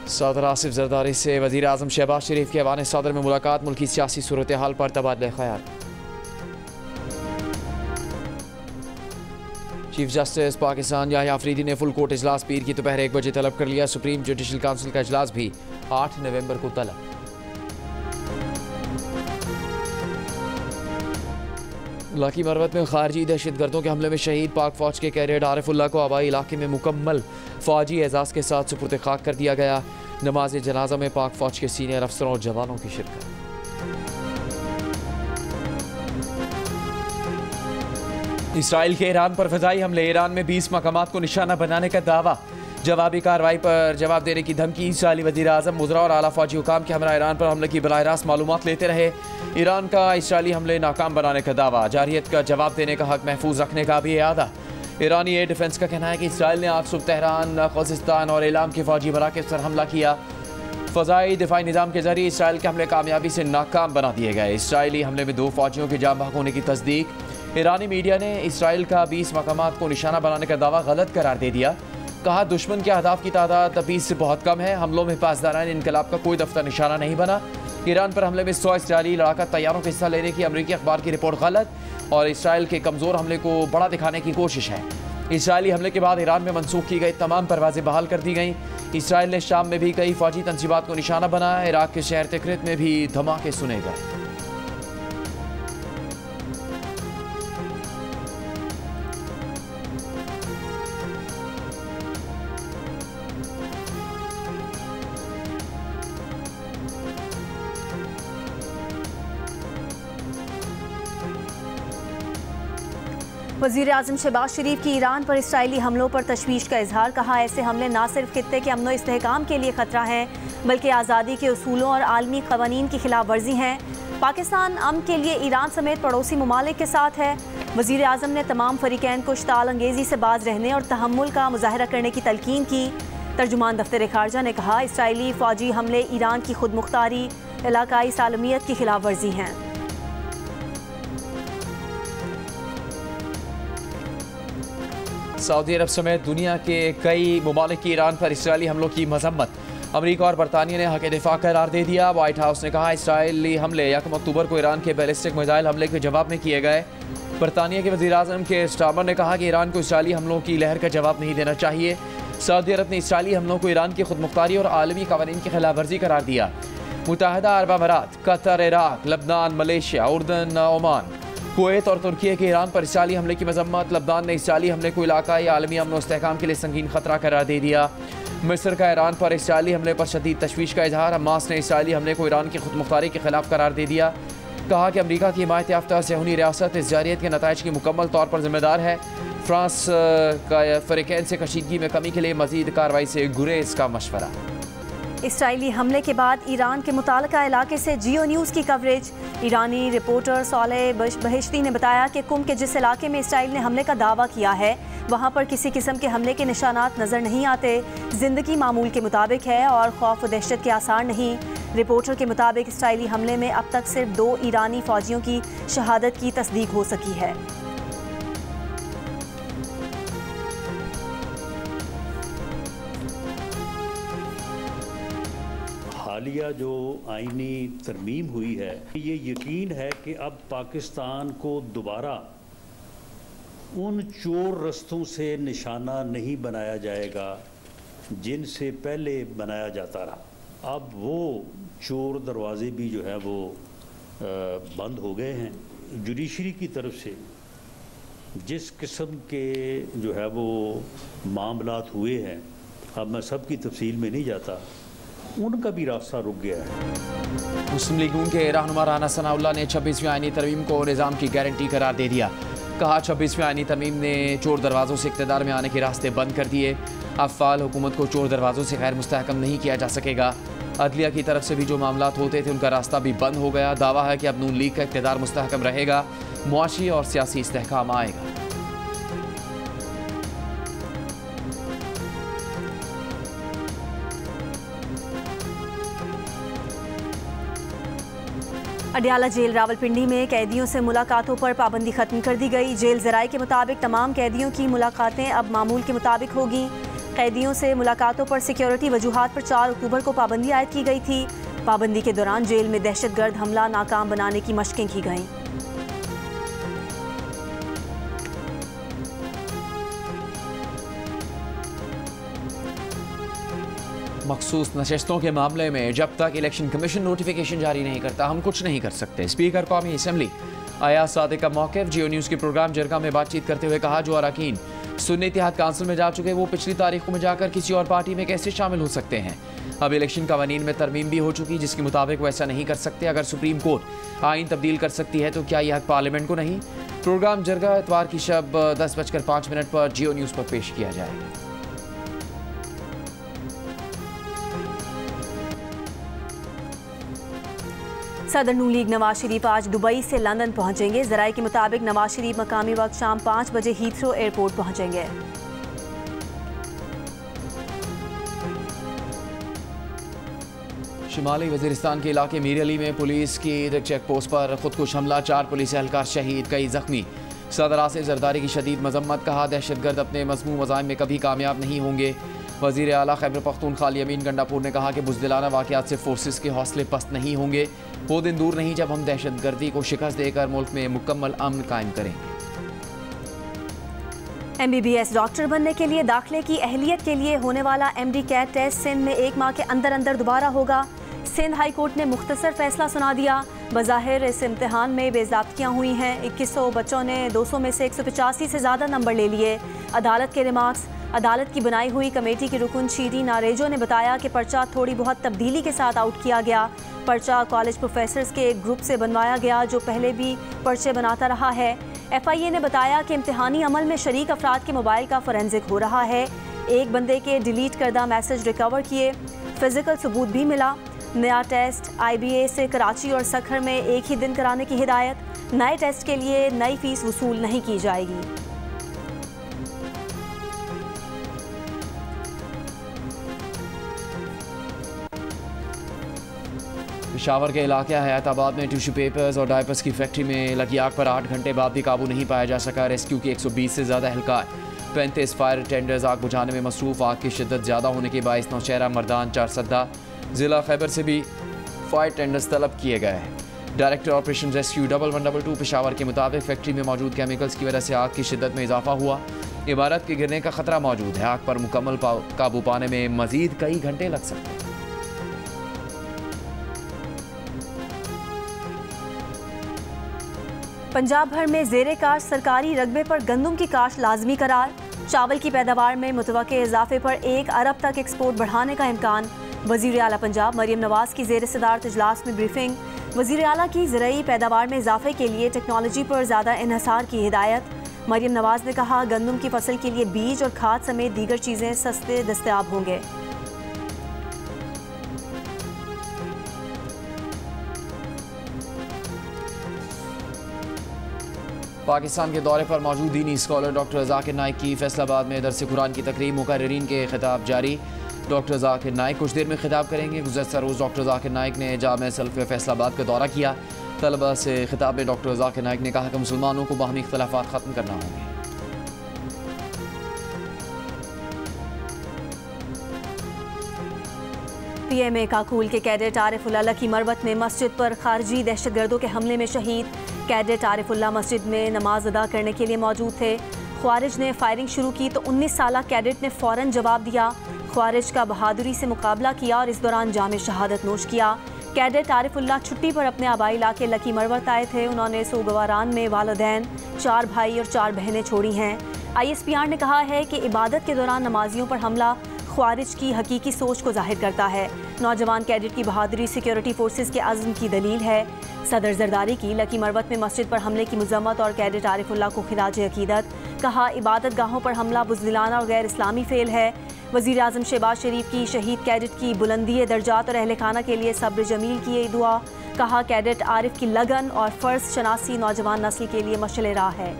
सदर आसिफ जरदारी से वज़ीर आज़म शहबाज शरीफ के ऐवान सदर में मुलाकात, मुल्की सियासी सूरत हाल पर तबादला ख्याल। चीफ जस्टिस पाकिस्तान याह्या अफरीदी ने फुल कोर्ट इजलास पीर की दोपहर 1 बजे तलब कर लिया। सुप्रीम जुडिशल काउंसिल का इजलास भी 8 नवंबर को तलब। लाकी मरवत में खारजी दहशतगर्दों के हमले में शहीद पाक फौज के कैडेट आरिफुल्लाह को आबाई इलाके में मुकम्मल फौजी एजाज के साथ सुपुर्द खाक कर दिया गया। नमाज जनाजा में पाक फौज के सीनियर अफसरों और जवानों की शिरकत। इसराइल के ईरान पर फ़िज़ाई हमले, ईरान में 20 मकामात को निशाना बनाने का दावा। जवाबी कार्रवाई पर जवाब देने की धमकी। इसराइली वज़ीर आज़म मुज़रा और आला फ़ौजी हुकाम के हमरा ईरान पर हमले की बराह रास्त मालूमात लेते रहे। ईरान का इसराइली हमले नाकाम बनाने का दावा, जारहियत का जवाब देने का हक महफूज रखने का भी इरादा। ईरानी एयर डिफेंस का कहना है कि इसराइल ने आज सुबह तेहरान, खुज़िस्तान और इलाम के फ़ौजी मराकज़ पर हमला किया। फ़ज़ाई दिफाई निज़ाम के जरिए इसराइल के हमले कामयाबी से नाकाम बना दिए गए। इसराइली हमले में 2 फ़ौजियों के जाँ बहक होने की तस्दीक। ईरानी मीडिया ने इसराइल का 20 मकामात को निशाना बनाने का दावा गलत करार दे दिया। कहा दुश्मन के अहदाफ की तादाद 20 से बहुत कम है। हमलों में पासदारान इनकलाब का कोई दफ्तर निशाना नहीं बना। ईरान पर हमले में 100 इसराइली लड़ाका तैयारों के हिस्सा लेने की अमरीकी अखबार की रिपोर्ट गलत और इसराइल के कमज़ोर हमले को बड़ा दिखाने की कोशिश है। इसराइली हमले के बाद ईरान में मनसूख की गई तमाम परवाज़ें बहाल कर दी गईं। इसराइल ने शाम में भी कई फौजी तंसीबात को निशाना बनाया। इराक के शहर तिक्रित में भी धमाके सुने गए। वज़ीर आज़म शहबाज शरीफ की ईरान पर इसराइली हमलों पर तशवीश का इजहार। कहा ऐसे हमले न सिर्फ खित्ते के अमन व इस्तेहकाम के लिए ख़तरा है बल्कि आज़ादी के उसूलों और आलमी क़वानीन की खिलाफ वर्जी हैं। पाकिस्तान अमन के लिए ईरान समेत पड़ोसी ममालिक के साथ है। वज़ीर आज़म ने तमाम फ़रीक़ैन को इश्ताल अंगेज़ी से बाज रहने और तहम्मुल का मुज़ाहरा करने की तलकीन की। तर्जुमान दफ्तर ख़ारजा ने कहा इसराइली फ़ौजी हमले ईरान की खुद मुख्तारी, इलाकाई सालमियत की खिलाफ वर्जी हैं। सऊदी अरब समेत दुनिया के कई ममालिक की ईरान पर इसराइली हमलों की मजम्मत। अमरीका और बरतानिया ने हक़ दिफा करार दे दिया। वाइट हाउस ने कहा इसराइली हमले 1 अक्टूबर को ईरान के बैलिस्टिक मिसाइल हमले के जवाब में किए गए। बरतानिया के वज़ीर आज़म के स्टामर ने कहा कि ईरान को इसराइली हमलों की लहर का जवाब नहीं देना चाहिए। सऊदी अरब ने इसराइली हमलों को ईरान की खुद मुख्तारी और आलमी क़वानीन की खिलाफ वर्जी करार दिया। मुत्तहिदा अरब अमारात, कतर, इराक, लबनान, मलेशिया, उर्दन, ओमान, कुवैत और तुर्की के ईरान पर इसराइली हमले की मजम्मत। लबनान ने इसराइली हमले को इलाकाई आलमी अमन व इस्तेहकाम के लिए संगीन खतरा करार दे दिया। मिस्र का ईरान पर इसराइली हमले पर शदीद तशवीश का इजहार। हमास ने इसराइली हमले को ईरान की खुद मुख्तारी के खिलाफ करार दे दिया। कहा कि अमरीका की हिमायत याफ्ता सहूनी रियासत इस जारियत के नताइज की मुकम्मल तौर पर जिम्मेदार है। फ्रांस का फ़रीक़ैन से कशीदगी में कमी के लिए मज़ीद कार्रवाई से गुरेज का मशवरा। इसराइली हमले के बाद ईरान के मुताल्लिका इलाके से जियो न्यूज़ की कवरेज। ईरानी रिपोर्टर सालेह बहिश्ती ने बताया कि कुम के जिस इलाके में इसराइल ने हमले का दावा किया है वहाँ पर किसी किस्म के हमले के निशानात नज़र नहीं आते। ज़िंदगी मामूल के मुताबिक है और खौफ व दहशत के आसार नहीं। रिपोर्टर के मुताबिक इसराइली हमले में अब तक सिर्फ 2 ईरानी फ़ौजियों की शहादत की तस्दीक हो सकी है। हालिया जो आईनी तरमीम हुई है, ये यकीन है कि अब पाकिस्तान को दोबारा उन चोर रस्तों से निशाना नहीं बनाया जाएगा जिनसे पहले बनाया जाता रहा। अब वो चोर दरवाजे भी जो है वो बंद हो गए हैं। जुडिशरी की तरफ से जिस किस्म के जो है वो मामलात हुए हैं, अब मैं सब की तफसील में नहीं जाता, उनका भी रास्ता रुक गया है। मुस्लिम लीग नून के रहनुमा राना सनाउल्लाह ने 26वीं आईनी तरमीम को निज़ाम की गारंटी करार दे दिया। कहा 26वीं आईनी तरमीम ने चोर दरवाज़ों से इक़्तिदार में आने के रास्ते बंद कर दिए। अब फ़ाल हुकूमत को चोर दरवाज़ों से गैर मुस्तहकम नहीं किया जा सकेगा। अदलिया की तरफ से भी जो मामलात होते थे उनका रास्ता भी बंद हो गया। दावा है कि अब नून लीग का इक़्तिदार मुस्तहकम रहेगा, मुआशी और सियासी इस्तेहकाम आएगा। अडियाला जेल रावलपिंडी में कैदियों से मुलाकातों पर पाबंदी खत्म कर दी गई। जेल ज़राए के मुताबिक तमाम कैदियों की मुलाकातें अब मामूल के मुताबिक होगी। कैदियों से मुलाकातों पर सिक्योरिटी वजूहात पर 4 अक्टूबर को पाबंदी आयद की गई थी। पाबंदी के दौरान जेल में दहशतगर्द हमला नाकाम बनाने की मशकें की गईं। मखसूस नशस्तों के मामले में जब तक इलेक्शन कमीशन नोटिफिकेशन जारी नहीं करता हम कुछ नहीं कर सकते। स्पीकर कौमी असम्बली अयाज सादिक का मौक़िफ़ जियो न्यूज़ के प्रोग्राम जरगा में बातचीत करते हुए कहा, जो अरकान सुन्नी इत्तेहाद काउंसिल में जा चुके वो पिछली तारीखों में जाकर किसी और पार्टी में कैसे शामिल हो सकते हैं। अब इलेक्शन कवानीन में तरमीम भी हो चुकी जिसके मुताबिक वो ऐसा नहीं कर सकते। अगर सुप्रीम कोर्ट आइन तब्दील कर सकती है तो क्या यह हक पार्लियामेंट को नहीं। प्रोग्राम जरगा इतवार की शब 10:05 पर जियो न्यूज़ पर पेश किया जाएगा। सदर नून लीग नवाज शरीफ आज दुबई से लंदन पहुंचेंगे। ज़राए के मुताबिक नवाज शरीफ मकामी वक्त शाम 5 बजे हीथ्रो एयरपोर्ट पहुंचेंगे। शुमाली वजीरिस्तान के इलाके मीर अली में पुलिस की चेक पोस्ट पर खुदकुश हमला, 4 पुलिस एहलकार शहीद, कई जख्मी। सदर आसिफ जरदारी की शदीद मजम्मत, कहा दहशतगर्द अपने मज़मूम मज़ाहिम में कभी कामयाब नहीं होंगे। वज़ीर आला खैबर पख्तूनख्वा अमीन गंडापुर ने कहा कि बुज़दिलाना वाक़यात से फोर्सेस के हौसले पस्त नहीं होंगे। वो दिन दूर नहीं जब हम दहशतगर्दी को शिकस्त देकर मुल्क में मुकम्मल अमन कायम करेंगे। MBBS डॉक्टर बनने के लिए दाखिले की अहलियत के लिए होने वाला MD कैट टेस्ट सिंध में 1 माह के अंदर दोबारा होगा। सिंध हाई कोर्ट ने मुख्तसर फैसला सुना दिया। बज़ाहिर इस इम्तिहान में बेज़ाब्तियाँ हुई हैं। 2100 बच्चों ने 200 में से 185 से ज़्यादा नंबर ले लिए। अदालत के रिमार्क्स। अदालत की बनाई हुई कमेटी की रुकन शीरी नारेजो ने बताया कि पर्चा थोड़ी बहुत तब्दीली के साथ आउट किया गया। पर्चा कॉलेज प्रोफेसर्स के एक ग्रुप से बनवाया गया जो पहले भी पर्चे बनाता रहा है। FIA ने बताया कि इम्तिहानी अमल में शरीक अफराद के मोबाइल का फोरेंसिक हो रहा है। एक बंदे के डिलीट करदा मैसेज रिकवर किए, फिजिकल सबूत भी मिला। नया टेस्ट IBA से कराची और सखर में एक ही दिन कराने की हिदायत। नए टेस्ट के लिए नई फीस वसूल नहीं की जाएगी। पेशावर के इलाके हयाताबाद में टिश्यू पेपर्स और डायपर्स की फैक्ट्री में लगी आग पर 8 घंटे बाद भी काबू नहीं पाया जा सका। रेस्क्यू के 120 से ज़्यादा एहलकार, 35 फायर टेंडर्स आग बुझाने में मसरूफ़। आग की शिद्दत ज़्यादा होने के बायस नौशहरा, मर्दान, चारसद्दा, ज़िला खैबर से भी फायर टेंडर्स तलब किए गए हैं। डायरेक्टर ऑपरेशन रेस्क्यू 1122 पेशावर के मुताबिक फैक्ट्री में मौजूद केमिकल्स की वजह से आग की शिद्दत में इजाफा हुआ। इमारत के गिरने का खतरा मौजूद है। आग पर मुकम्मल काबू पाने में मजीद कई घंटे लग सकते हैं। पंजाब भर में ज़ेरे काश्त सरकारी रकबे पर गंदम की काश्त लाजमी करार। चावल की पैदावार में मुतवक्के इजाफे पर 1 अरब तक एक्सपोर्ट बढ़ाने का इम्कान। वज़ीर आला पंजाब मरियम नवाज की ज़ेर सदारत इजलास में ब्रीफिंग। वज़ीर आला की ज़राई पैदावार में इजाफे के लिए टेक्नोलॉजी पर ज़्यादा इन्हसार की हिदायत। मरियम नवाज ने कहा गंदम की फसल के लिए बीज और खाद समेत दीगर चीज़ें सस्ते दस्तयाब होंगे। पाकिस्तान के दौरे पर मौजूद दीनी स्कॉलर डॉक्टर जाकिर नाइक की फैसलाबाद में दरस कुरान की तकरीब, मुकर्रिरीन के खिताब जारी। डॉक्टर जाकिर नाइक कुछ देर में खिताब करेंगे। गुज़श्ता रोज़ डॉक्टर जाकिर नाइक ने जामे सल्फ़ फैसलाबाद का दौरा किया। तलबा से खिताब में डॉक्टर जाकिर नाइक ने कहा कि मुसलमानों को बाहमी इख्तिलाफ़ात ख़त्म करना होंगे। PMA काकूल के कैडेट आरिफुल्लाह लकी मरवत में मस्जिद पर खारजी दहशतगर्दों के हमले में शहीद। कैडेट आरिफुल्लाह मस्जिद में नमाज अदा करने के लिए मौजूद थे। ख्वारिज ने फायरिंग शुरू की तो 19 साला कैडेट ने फ़ौरन जवाब दिया। ख्वारिज का बहादुरी से मुकाबला किया और इस दौरान जामे शहादत नोश किया। कैडेट आरिफुल्लाह छुट्टी पर अपने आबाई इलाके लकी मरवत आए थे। उन्होंने सोगवारान में वालिदैन, 4 भाई और 4 बहनें छोड़ी हैं। ISPR ने कहा है कि इबादत के दौरान नमाजियों पर हमला ख्वारिज की हकीकी सोच को जाहिर करता है। नौजवान कैडेट की बहादुरी सिक्योरिटी फोर्सेस के अज़्म की दलील है। सदर जरदारी की लकी मरवत में मस्जिद पर हमले की मजम्मत और कैडेट आरिफुल्लाह को खिराज अकीदत। कहा इबादत गाहों पर हमला बुज़दिलाना और गैर इस्लामी फेल है। वज़ीर आज़म शहबाज शरीफ की शहीद कैडेट की बुलंदी दर्जात और अहल खाना के लिए सब्र जमील की दुआ। कहा कैडेट आरिफ की लगन और फ़र्ज शनासी नौजवान नस्ल के लिए मशअल राह है।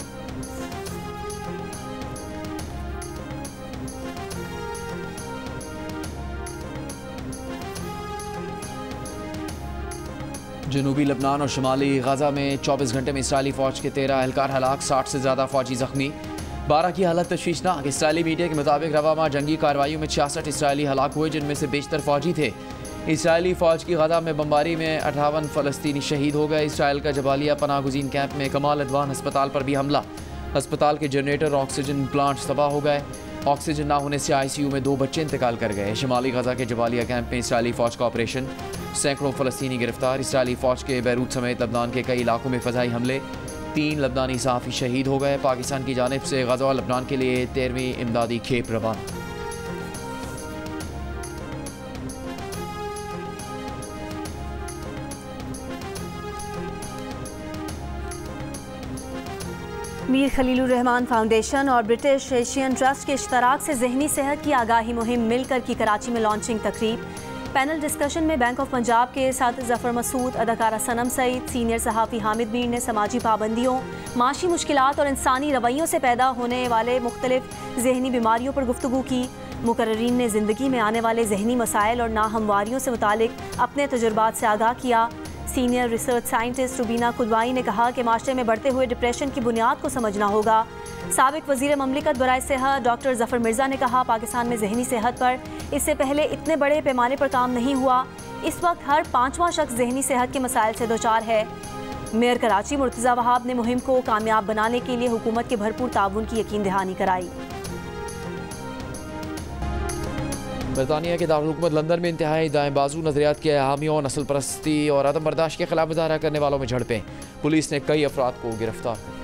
जनूबी लबनान और शुमाली गजा में 24 घंटे में इसराइली फ़ौज के 13 एहलकार हलाक, 60 से ज़्यादा फ़ौजी ज़ख्मी। 12 की हालत तशवीशनाक। इसराइली मीडिया के मुताबिक रवा माह जंगी कार्रवाइयों में 66 इसराइली हलाक हुए, जिनमें से बेशतर फौजी थे। इसराइली फ़ौज की गज़ा में बमबारी में 58 फ़लस्तीनी शहीद हो गए। इसराइल का जबालिया पनाह गुज़ीन कैंप में कमाल अदवान अस्पताल पर भी हमला। अस्पताल के जनरेटर और ऑक्सीजन प्लांट तबाह हो गए। ऑक्सीजन ना होने से ICU में 2 बच्चे इंतकाल कर गए। शिमाली गज़ा के जबालिया कैंप में इसराइली फ़ौज का ऑपरेशन, सैकड़ों फ़लस्तीनी गिरफ्तार। इसराइली फ़ौज के बैरूत समेत लबनान के कई इलाकों में फ़ज़ाई हमले, 3 लबनानी सहाफ़ी शहीद हो गए। पाकिस्तान की जानिब से गज़ा और लबनान के लिए 13वीं इमदादी खेप रवाना। मीर खलीलुर रहमान फाउंडेशन और ब्रिटिश एशियन ट्रस्ट के इश्तराक से ज़हनी सेहत की आगाही मुहिम मिलकर की कराची में लॉन्चिंग तकरीब। पैनल डिस्कशन में बैंक ऑफ पंजाब के साथ जफ़र मसूद, अदाकारा सनम सईद, सीनियर सहाफ़ी हामिद मीर ने समाजी पाबंदियों, माशी मुश्किलात और इंसानी रवैयों से पैदा होने वाले मुख्तलिफ ज़हनी बीमारियों पर गुफ्तगू की। मुकर्रीन ने ज़िंदगी में आने वाले ज़हनी मसाइल और नाहमवारियों से मुतालिक अपने तजुर्बात से आगाह किया। सीनियर रिसर्च साइंटिस्ट रुबीना कुदवाई ने कहा कि माशरे में बढ़ते हुए डिप्रेशन की बुनियाद को समझना होगा। साबिक वज़ीर ममलिकत बराए सेहत डॉक्टर ज़फ़र मिर्ज़ा ने कहा, पाकिस्तान में ज़हनी सेहत पर इससे पहले इतने बड़े पैमाने पर काम नहीं हुआ। इस वक्त हर 5वां शख्स ज़हनी सेहत के मसाइल से दोचार है। मेयर कराची मुर्तज़ा वहाब ने मुहिम को कामयाब बनाने के लिए हुकूमत के भरपूर ताउन की यकीन दहानी कराई। बरतानिया के दारुल-हुकूमत लंदन में इंतहाई दाएं बाजू नजरियात के हामियों, नस्ल परस्ती और अदम बर्दाश्त के खिलाफ मुजाहरा करने वालों में झड़पें। पुलिस ने कई अफराद को गिरफ्तार किया।